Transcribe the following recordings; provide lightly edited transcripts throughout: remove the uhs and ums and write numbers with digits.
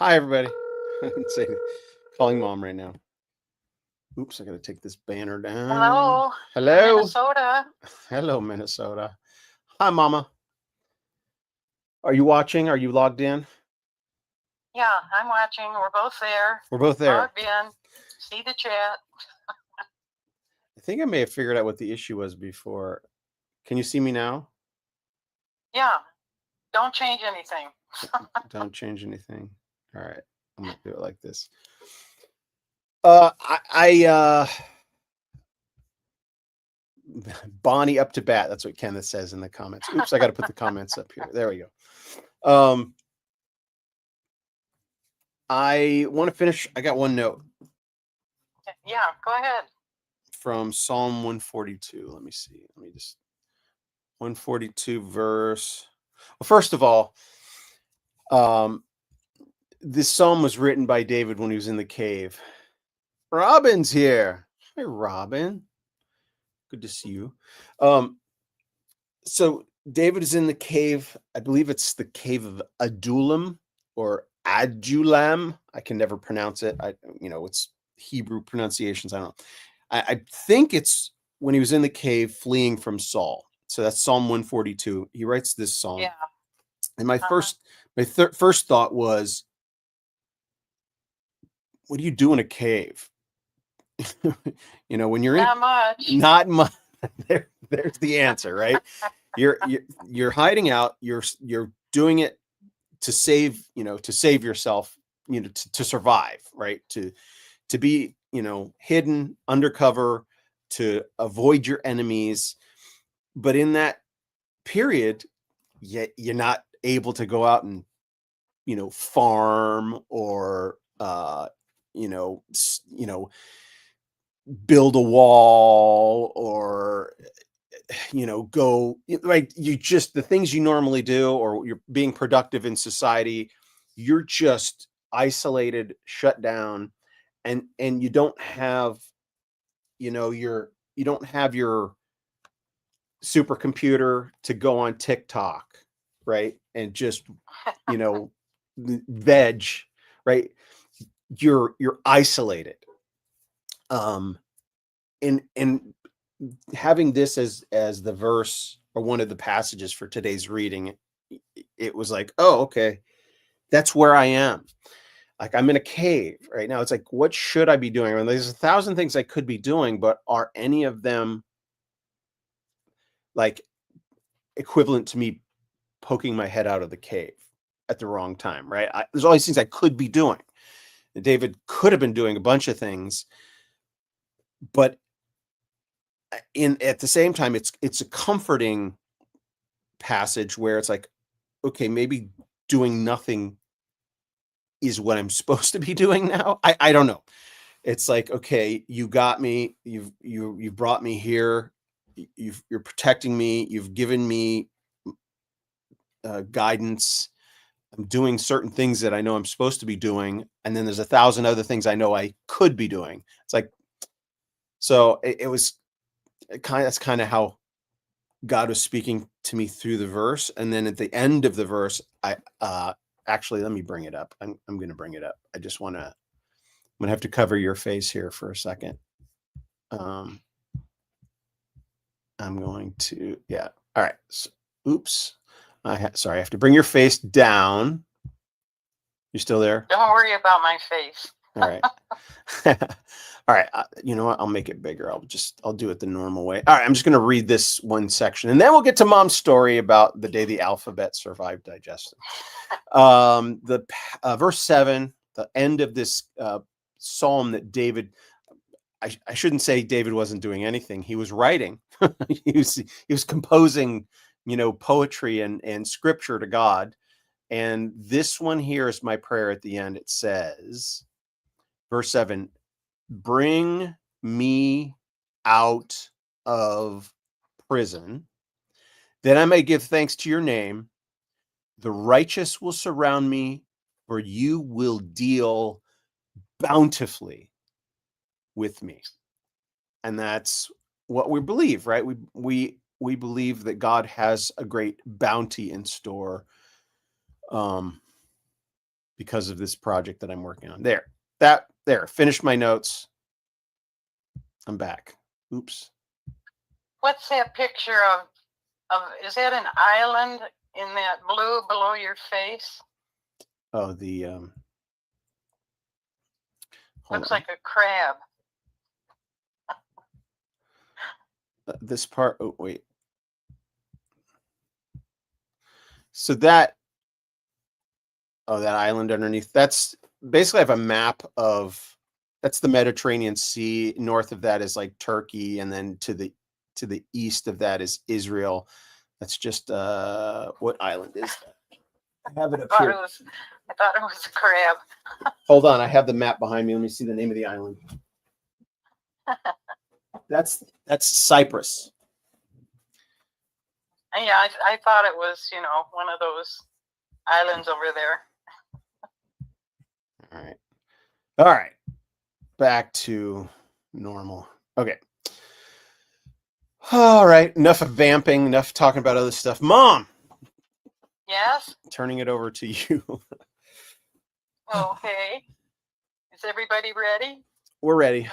Hi, everybody. Say, calling mom right now. Oops, I got to take this banner down. Hello, Hello. Minnesota. Hello, Minnesota. Hi, Mama. Are you watching? Are you logged in? Yeah, I'm watching. We're both there. We're both there. Logged in. See the chat. I think I may have figured out what the issue was before. Can you see me now? Yeah, don't change anything. Don't change anything. All right. I'm going to do it like this. I Bonnie up to bat. That's what Kenneth says in the comments. Oops, I got to put the comments up here. There we go. I want to finish. I got one note Yeah, go ahead. from Psalm 142. Let me see. Let me just 142 verse. Well, first of all, this psalm was written by David when he was in the cave. Robin's here. Hey, Robin. Good to see you. So David is in the cave. I believe it's the cave of Adullam or Adulam. I can never pronounce it. It's Hebrew pronunciations. I don't know. I think it's when he was in the cave fleeing from Saul. So that's Psalm 142. He writes this psalm. Yeah. And my first thought was, what do you do in a cave? When you're Not much. not much. There's the answer, right? You're hiding out. You're doing it to save yourself, to survive, right? To be, hidden, undercover, to avoid your enemies. But in that period, you're not able to go out and, farm or, build a wall or, go like the things you normally do, or you're being productive in society. You're just isolated, shut down, and you don't have, you don't have your supercomputer to go on TikTok, right? And just, you know, veg, right? You're isolated. Um and having this as the verse or one of the passages for today's reading, it was like, oh, okay, that's where I am. Like, I'm in a cave right now. It's like, what should I be doing? I mean, there's 1,000 things I could be doing, but are any of them like equivalent to me poking my head out of the cave at the wrong time, right? There's all these things I could be doing. And David could have been doing a bunch of things, but at the same time, it's a comforting passage where it's like, okay, maybe doing nothing is what I'm supposed to be doing now. I don't know. It's like, okay, you got me. You've brought me here. You're protecting me. You've given me guidance. I'm doing certain things that I know I'm supposed to be doing, and then there's 1,000 other things I know I could be doing. It's like, so it was that's kind of how God was speaking to me through the verse. And then at the end of the verse, I actually, let me bring it up. I'm going to bring it up. I'm going to have to cover your face here for a second. I'm going to, yeah. All right. So, oops. Sorry, I have to bring your face down. You still there? Don't worry about my face. All right. All right. You know what? I'll make it bigger. I'll do it the normal way. All right. I'm just going to read this one section, and then we'll get to Mom's story about the day the alphabet survived digestion. Verse 7, the end of this psalm that David, I shouldn't say David wasn't doing anything. He was writing. he was composing, poetry and scripture to God. And this one here is my prayer at the end. It says, verse 7, bring me out of prison, that I may give thanks to your name. The righteous will surround me, for you will deal bountifully with me. And that's what we believe, right? We believe that God has a great bounty in store, because of this project that I'm working on. There, finished my notes. I'm back. Oops. What's that picture of, is that an island in that blue below your face? Oh, the, looks like a crab. This part, oh, wait. So that island underneath, that's basically, I have a map of, that's the Mediterranean Sea. North of that is like Turkey, and then to the east of that is Israel. That's just what island is that? I have it up here. I thought it was a crab. Hold on, I have the map behind me. Let me see the name of the island. That's Cyprus. Yeah, I thought it was, one of those islands over there. All right. Back to normal. Okay. All right. Enough of vamping. Enough talking about other stuff. Mom. Yes. Turning it over to you. Okay. Is everybody ready? We're ready.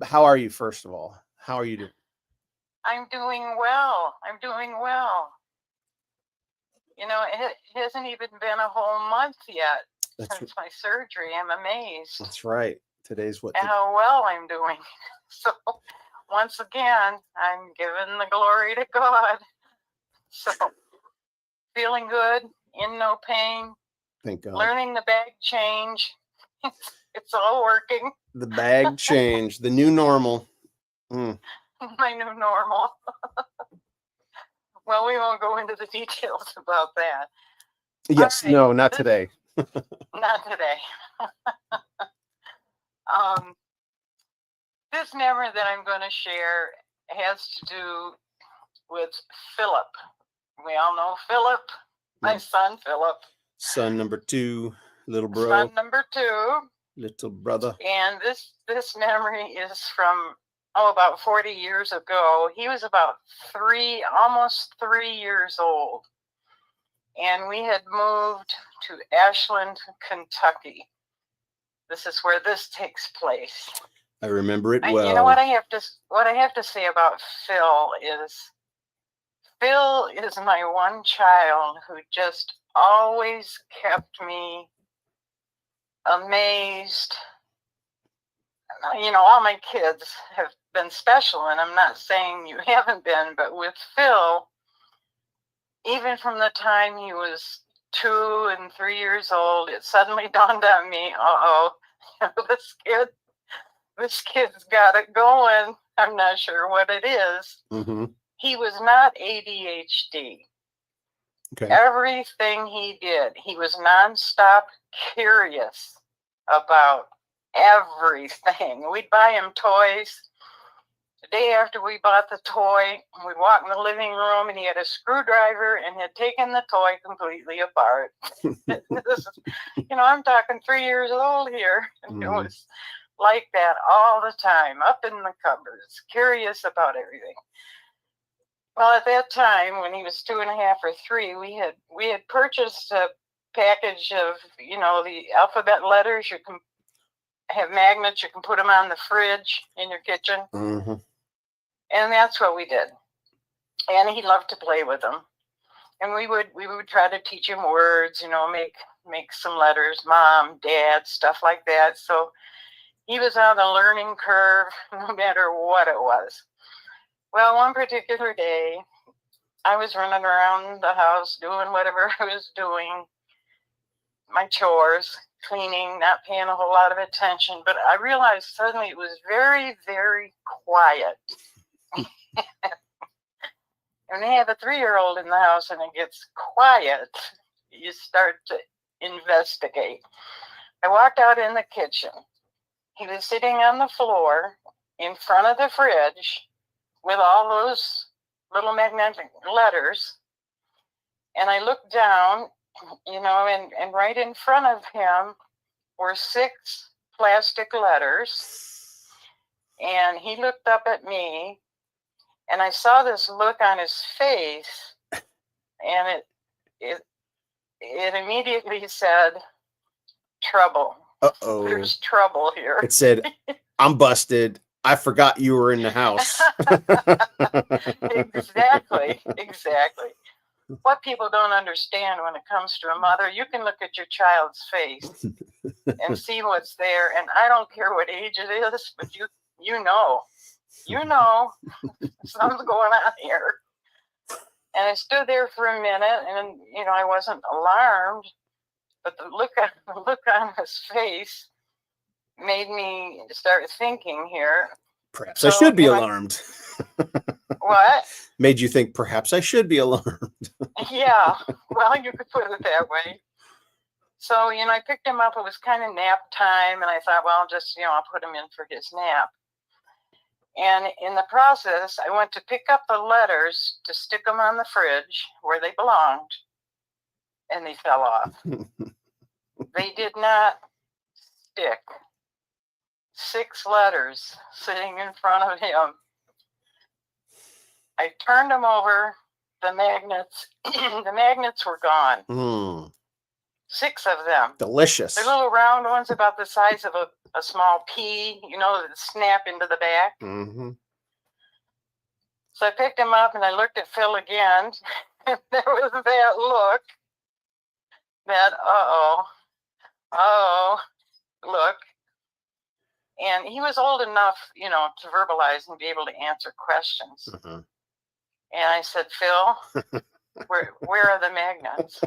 How are you, first of all? How are you doing? I'm doing well. It hasn't even been a whole month yet since my surgery. I'm amazed. That's right. Today's what? How well I'm doing. So once again, I'm giving the glory to God. So feeling good, in no pain. Thank God. Learning the bag change. It's all working. The bag change, the new normal. My new normal. Well, we won't go into the details about that. Yes, right. No, not today. Not today. This memory that I'm going to share has to do with Philip. We all know Philip, my son Philip. Son number 2, little bro. Son number 2. Little brother. And this memory is from, about 40 years ago. He was about almost 3 years old. And we had moved to Ashland, Kentucky. This is where this takes place. I remember it well. You know what I have to say about Phil is my one child who just always kept me amazed. All my kids have been special, and I'm not saying you haven't been, but with Phil, even from the time he was 2 and 3 years old, it suddenly dawned on me, this kid's got it going. I'm not sure what it is. Mm-hmm. He was not ADHD. Okay. Everything he did, he was nonstop curious about everything. We'd buy him toys. The day after we bought the toy, we'd walk in the living room, and he had a screwdriver and had taken the toy completely apart. I'm talking 3 years old here. And It was like that all the time, up in the cupboards, curious about everything. Well, at that time, when he was 2.5 or 3, we had purchased a package of, the alphabet letters. You can have magnets. You can put them on the fridge in your kitchen. Mm-hmm. And that's what we did. And he loved to play with them. And we would try to teach him words, make some letters, mom, dad, stuff like that. So he was on the learning curve no matter what it was. Well, one particular day, I was running around the house doing whatever I was doing, my chores, cleaning, not paying a whole lot of attention. But I realized suddenly it was very, very quiet. When you have a 3-year-old in the house and it gets quiet, you start to investigate. I walked out in the kitchen. He was sitting on the floor in front of the fridge with all those little magnetic letters. And I looked down, and right in front of him were 6 plastic letters. And he looked up at me, and I saw this look on his face, and it immediately said, trouble. Uh-oh. There's trouble here. It said, I'm busted. I forgot you were in the house. Exactly. What people don't understand when it comes to a mother, you can look at your child's face and see what's there. And I don't care what age it is, but you know something's going on here. And I stood there for a minute, and I wasn't alarmed, but the look on his face made me start thinking here. Perhaps I should be alarmed. What? Made you think perhaps I should be alarmed. Yeah, well, you could put it that way. So, I picked him up. It was kind of nap time, and I thought, well, I'll just, I'll put him in for his nap. And in the process, I went to pick up the letters to stick them on the fridge where they belonged, and they fell off. They did not stick. 6 letters sitting in front of him. I turned them over. The magnets were gone. 6 of them. Delicious. They're little round ones about the size of a small pea, that snap into the back. Mm-hmm. So I picked him up and I looked at Phil again. And there was that look, that look. And he was old enough, to verbalize and be able to answer questions. Mm-hmm. And I said, Phil, where are the magnets?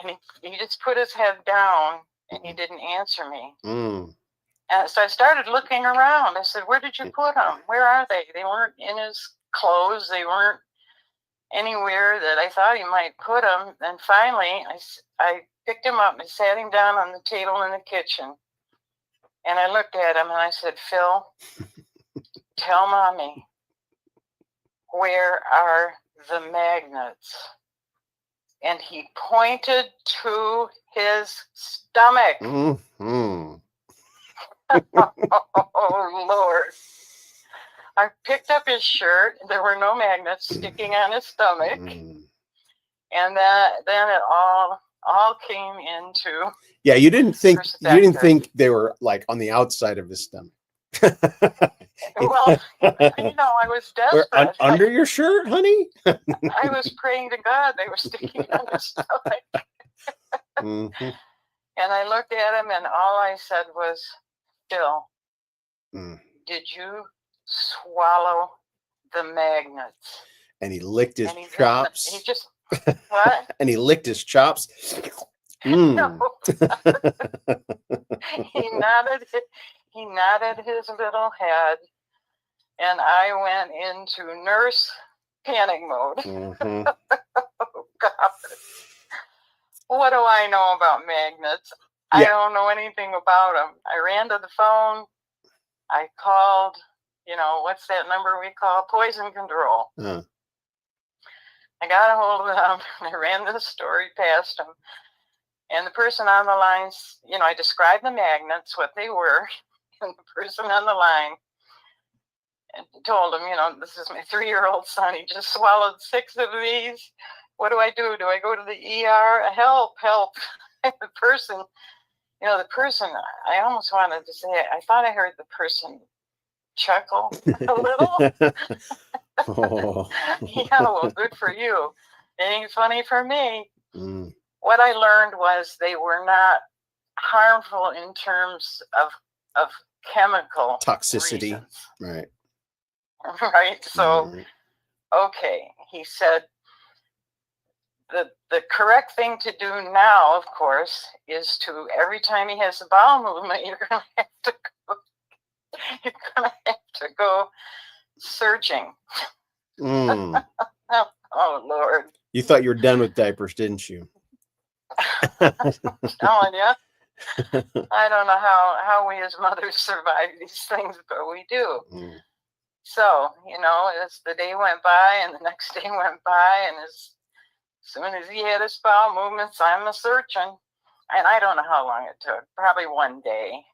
And he just put his head down and he didn't answer me. And so I started looking around. I said, where did you put them? Where are they? They weren't in his clothes. They weren't anywhere that I thought he might put them. And finally, I picked him up and sat him down on the table in the kitchen. And I looked at him and I said, Phil, tell Mommy, where are the magnets? And he pointed to his stomach. Mm-hmm. Oh, Lord. I picked up his shirt. There were no magnets sticking on his stomach. And then it all came into... Yeah, you didn't think they were like on the outside of his stomach. Well, I was desperate. Under your shirt, honey? I was praying to God they were sticking on his stomach. Mm-hmm. And I looked at him and all I said was, Phil, did you swallow the magnets? And he licked his chops. He just, what? And he licked his chops. No. He nodded his little head, and I went into nurse panic mode. Mm-hmm. Oh, God. What do I know about magnets? Yeah. I don't know anything about them. I ran to the phone. I called, what's that number we call? Poison control. I got a hold of them. I ran the story past them. And the person on the line, I described the magnets, what they were. And the person on the line told him, this is my 3-year-old son. He just swallowed 6 of these. What do I do? Do I go to the ER? Help. The person, I almost wanted to say, I thought I heard the person chuckle a little. Oh. Yeah, well, good for you. It ain't funny for me. What I learned was they were not harmful in terms of chemical toxicity. Reasons. Right. Right. So, okay. He said the correct thing to do now, of course, is to every time he has a bowel movement, you're gonna have to go searching. Oh, Lord. You thought you were done with diapers, didn't you? I'm telling you. I don't know how we as mothers survive these things, but we do. So, as the day went by and the next day went by, and as soon as he had his bowel movements, I'm a-searching. And I don't know how long it took, probably one day.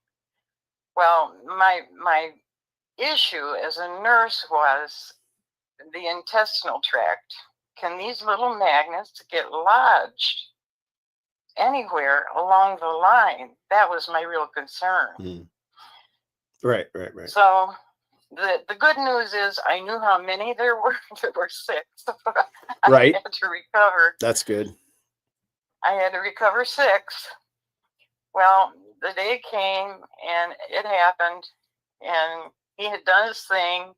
Well, my issue as a nurse was the intestinal tract. Can these little magnets get lodged anywhere along the line. That was my real concern. Mm. Right. So the good news is I knew how many there were. There were 6. Right. I had to recover. That's good. I had to recover 6. Well, the day came and it happened, and he had done his thing,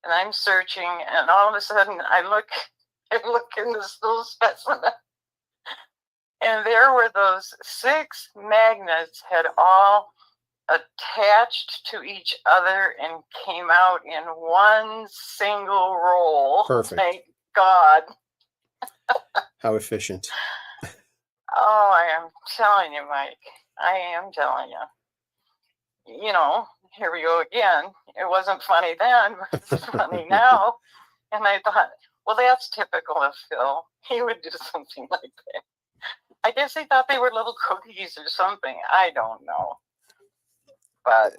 and I'm searching, and all of a sudden I look in this little specimen, and there were those 6 magnets had all attached to each other and came out in one single roll. Perfect. Thank God. How efficient. Oh, I am telling you, Mike. I am telling you. You know, here we go again. It wasn't funny then, but it's funny now. And I thought, well, that's typical of Phil. He would do something like that. I guess he thought they were little cookies or something. I don't know. But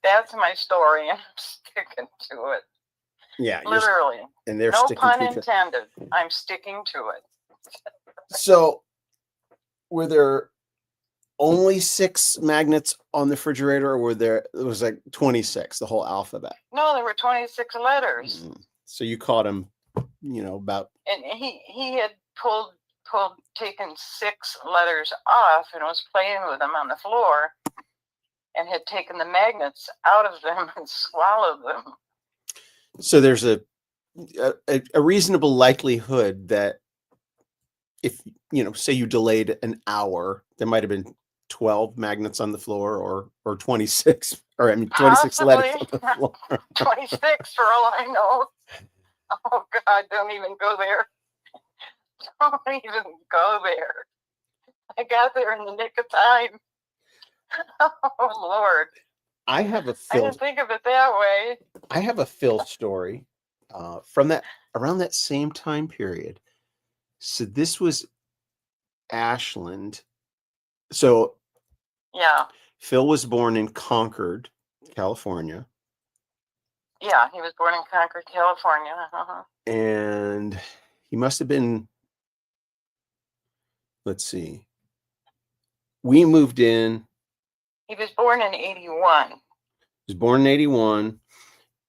that's my story, and I'm sticking to it. Yeah, literally. And they're no sticking pun to it. intended. I'm sticking to it. So, were there only 6 magnets on the refrigerator, or it was like 26, the whole alphabet? No, there were 26 letters. Mm. So you caught him, about. And he had taken 6 letters off and was playing with them on the floor, and had taken the magnets out of them and swallowed them. So there's a reasonable likelihood that if, say you delayed an hour, there might have been 12 magnets on the floor, or 26, or 26 letters on the floor. 26 for all I know. Oh God, don't even go there. Don't even go there. I got there in the nick of time. Oh Lord. I have a I didn't think of it that way. I have a Phil story from around that same time period. So this was Ashland. So yeah, Phil was born in Concord, California. Yeah, he was born in Concord, California. Uh-huh. And he must have been, let's see, we moved in. He was born in 81. He was born in 81.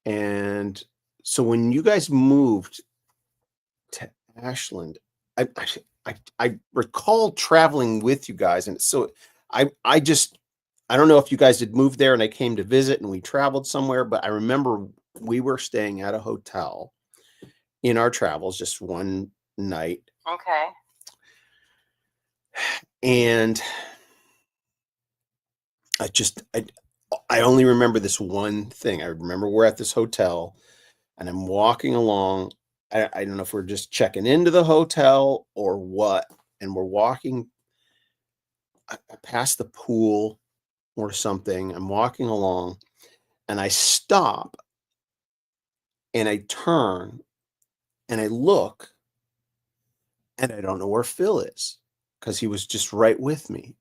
And so when you guys moved to Ashland, I recall traveling with you guys. And so I don't know if you guys had moved there and I came to visit and we traveled somewhere, but I remember we were staying at a hotel in our travels just one night. Okay. And I only remember this one thing. I remember we're at this hotel and I'm walking along. I don't know if we're just checking into the hotel or what. And we're walking past the pool or something. I'm walking along and I stop and I turn and I look and I don't know where Phil is because he was just right with me.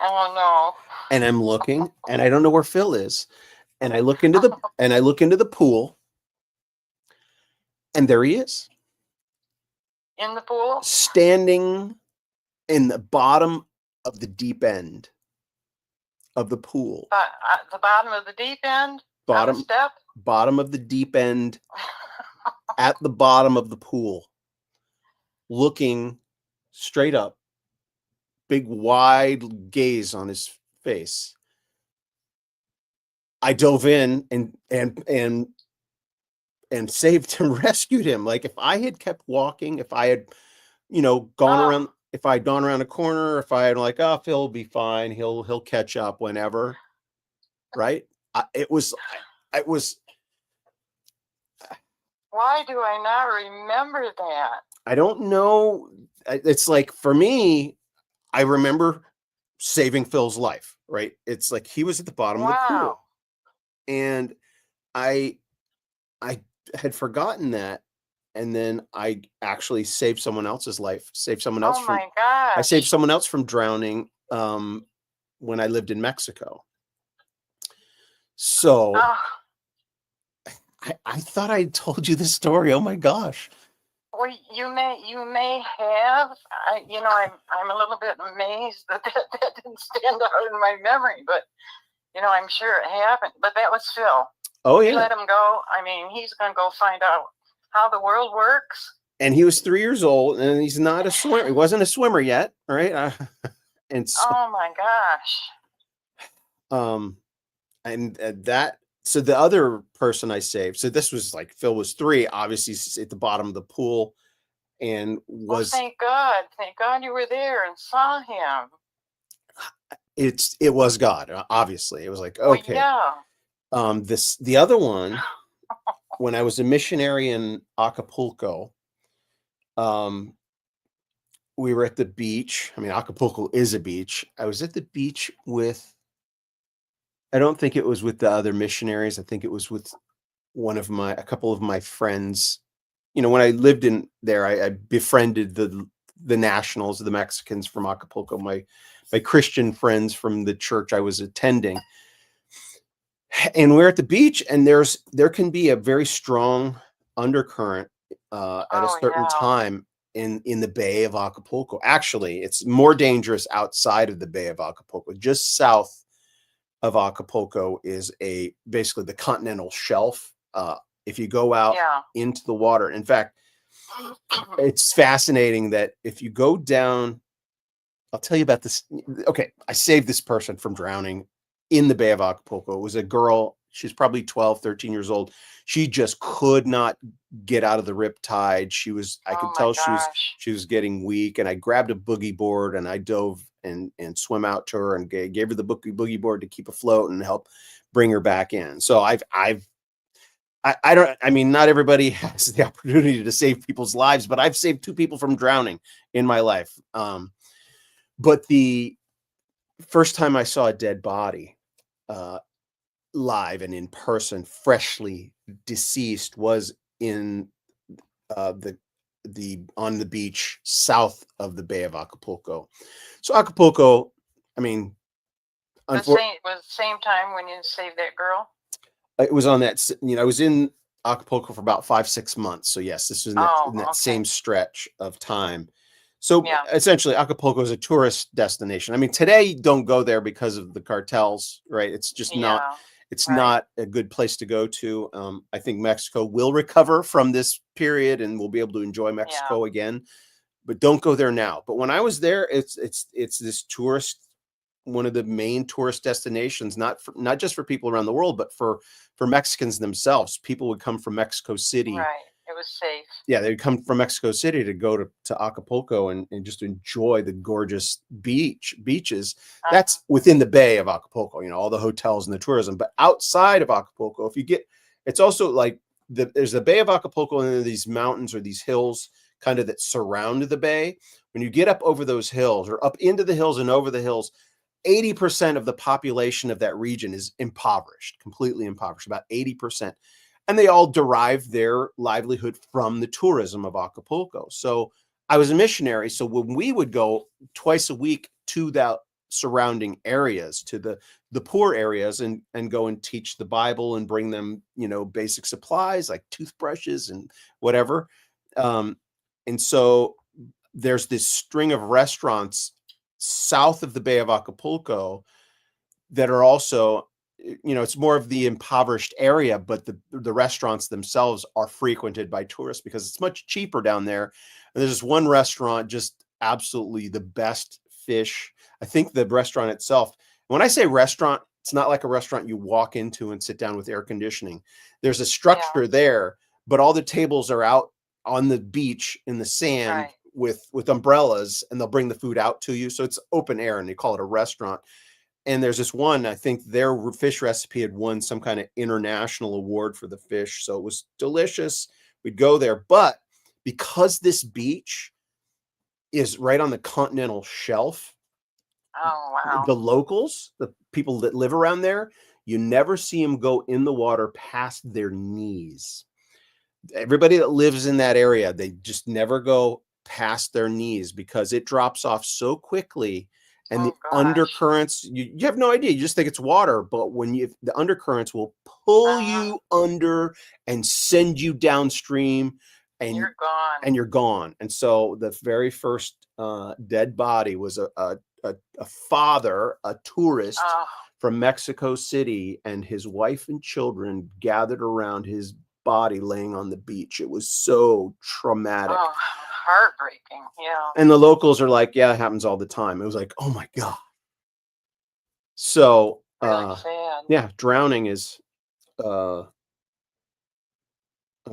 Oh no. And I'm looking and I don't know where Phil is. And I look into the pool and there he is. In the pool? Standing in the bottom of the deep end of the pool. The bottom of the deep end? Bottom on the step? Bottom of the deep end at the bottom of the pool. Looking straight up. Big wide gaze on his face. I dove in and saved him, rescued him. Like if I had kept walking, if I had, gone around, if I'd gone around a corner, if I had like, oh, Phil will be fine. He'll catch up whenever. Right. It was. Why do I not remember that? I don't know. It's like, for me, I remember saving Phil's life, right? It's like he was at the bottom of the pool. And I had forgotten that. And then I actually saved someone else's life, I saved someone else from drowning when I lived in Mexico. So I thought I told you this story. Oh my gosh. Well, you may have. I'm a little bit amazed that didn't stand out in my memory, but I'm sure it happened. But that was Phil. Oh You yeah. let him go. I mean, he's going to go find out how the world works. And he was 3 years old, and he's not a swimmer. He wasn't a swimmer yet, right? And so, Oh my gosh. and that. So the other person I saved. So this was like Phil was 3, obviously at the bottom of the pool, and Well, was thank God you were there and saw him. it was God. Obviously, it was like, Well, okay. yeah. The other one, when I was a missionary in Acapulco, we were at the beach. I mean, Acapulco is a beach. I was at the beach with, I don't think it was with the other missionaries. I think it was with a couple of my friends. When I lived in there, I befriended the nationals, the Mexicans from Acapulco, my Christian friends from the church I was attending. And we're at the beach, and there can be a very strong undercurrent at a certain time in the Bay of Acapulco. Actually, it's more dangerous outside of the Bay of Acapulco. Just south of Acapulco is basically the continental shelf. If you go out into the water, in fact, it's fascinating that if you go down, I'll tell you about this. Okay, I saved this person from drowning in the Bay of Acapulco. It was a girl. She's probably 12, 13 years old. She just could not get out of the rip tide. I could tell she was getting weak. And I grabbed a boogie board and I dove and swim out to her and gave her the boogie board to keep afloat and help bring her back in. So not everybody has the opportunity to save people's lives, but I've saved 2 people from drowning in my life. But the first time I saw a dead body live and in person, freshly deceased, was in on the beach south of the Bay of Acapulco. So Acapulco, I mean, was the same time when you saved that girl? It was on that. I was in Acapulco for about 5-6 months. So yes, this was in that same stretch of time. So essentially, Acapulco is a tourist destination. I mean, today don't go there because of the cartels, right? It's just not. It's not a good place to go to. I think Mexico will recover from this period, and we'll be able to enjoy Mexico again. But don't go there now. But when I was there, it's this one of the main tourist destinations, not just for people around the world, but for Mexicans themselves. People would come from Mexico City. Right. It was safe. Yeah, they'd come from Mexico City to go to Acapulco and just enjoy the gorgeous beaches. That's within the Bay of Acapulco, all the hotels and the tourism. But outside of Acapulco, it's also like there's the Bay of Acapulco, and then these mountains or these hills kind of that surround the bay. When you get up over those hills or up into the hills and over the hills, 80% of the population of that region is impoverished, completely impoverished, about 80%. And they all derive their livelihood from the tourism of Acapulco. So I was a missionary. So when we would go twice a week to that surrounding areas, to the poor areas, and go and teach the Bible and bring them, basic supplies like toothbrushes and whatever. And so there's this string of restaurants south of the Bay of Acapulco that are also, it's more of the impoverished area, but the restaurants themselves are frequented by tourists because it's much cheaper down there. And there's this one restaurant, just absolutely the best fish. I think the restaurant itself, when I say restaurant, it's not like a restaurant you walk into and sit down with air conditioning. There's a structure there, but all the tables are out on the beach in the sand with umbrellas, and they'll bring the food out to you. So it's open air, and they call it a restaurant. And there's this one, I think their fish recipe had won some kind of international award for the fish. So it was delicious. We'd go there. But because this beach is right on the continental shelf, the locals, the people that live around there, you never see them go in the water past their knees. Everybody that lives in that area, they just never go past their knees because it drops off so quickly. And the undercurrents, you have no idea. You just think it's water. But the undercurrents will pull you under and send you downstream. and you're gone. and you're gone. And so the very first dead body was a father, a tourist Oh, from Mexico City, and his wife and children gathered around his body laying on the beach. It was so traumatic. oh, heartbreaking. Yeah. And the locals are like, yeah, it happens all the time. It was like, oh my God. So Really sad. yeah, drowning is I'm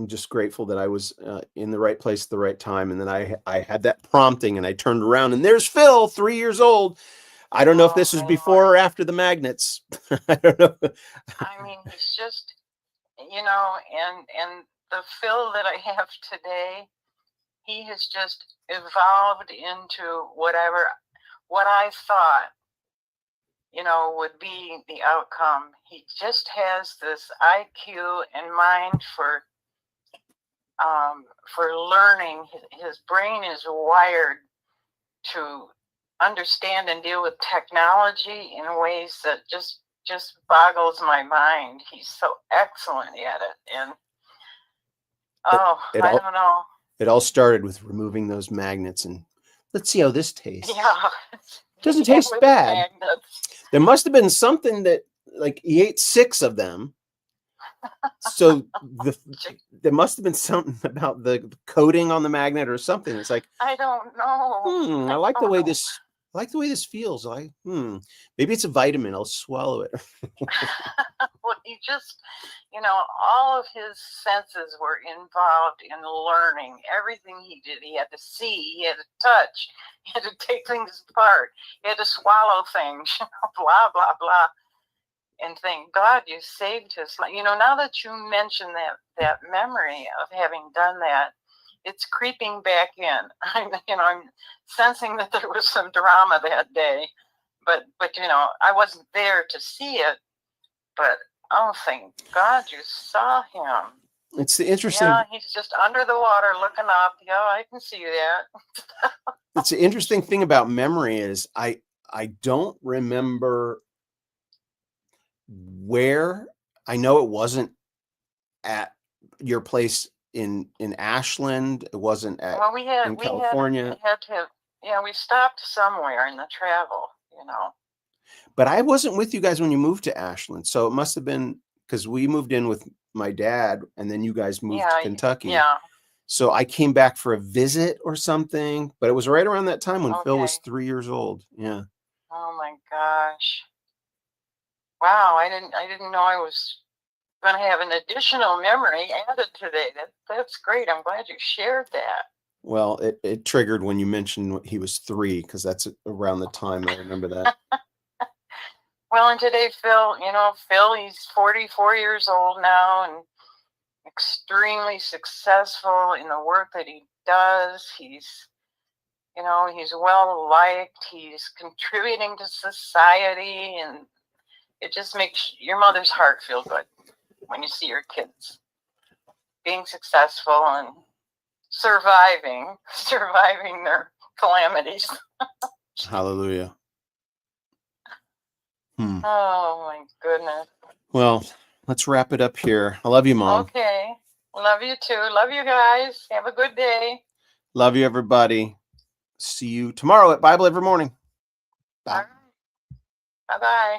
just grateful that I was in the right place at the right time. And then I had that prompting and I turned around and there's Phil, 3 years old. I don't know if this was man. before or after the magnets. I don't know. I mean, he's just, and the Phil that I have today, he has just evolved into what I thought, would be the outcome. He just has this IQ and mind for learning. His brain is wired to understand and deal with technology in ways that just boggles my mind. He's so excellent at it. And I don't know. It all started with removing those magnets and let's see how this tastes. Yeah. It doesn't taste bad. There must have been something that, like, he ate 6 of them. So there must have been something about the coating on the magnet or something. It's like, I don't know. I like the way this feels. Maybe it's a vitamin. I'll swallow it. Well, he just, all of his senses were involved in learning. Everything he did, he had to see, he had to touch, he had to take things apart, he had to swallow things, blah, blah, blah. And thank God you saved his life. Now that you mention that memory of having done that, it's creeping back in. I'm sensing that there was some drama that day, but I wasn't there to see it. But oh, thank God you saw him. It's the interesting. Yeah, he's just under the water looking up. Yeah, I can see that. It's the interesting thing about memory is I don't remember where. I know it wasn't at your place in Ashland. It wasn't at in California. We stopped somewhere in the travel, But I wasn't with you guys when you moved to Ashland. So it must have been because we moved in with my dad and then you guys moved to Kentucky. Yeah. So I came back for a visit or something, but it was right around that time when Phil was 3 years old. Yeah. Oh my gosh. Wow, I didn't know I was going to have an additional memory added today. That's great. I'm glad you shared that. Well, it triggered when you mentioned he was 3 because that's around the time I remember that. Well, and today, Phil, he's 44 years old now and extremely successful in the work that he does. He's well liked. He's contributing to society, and it just makes your mother's heart feel good when you see your kids being successful and surviving their calamities. Hallelujah. Oh my goodness. Well, let's wrap it up here. I love you, Mom. Okay. Love you too. Love you guys. Have a good day. Love you, everybody. See you tomorrow at Bible Every Morning. Bye. Bye-bye.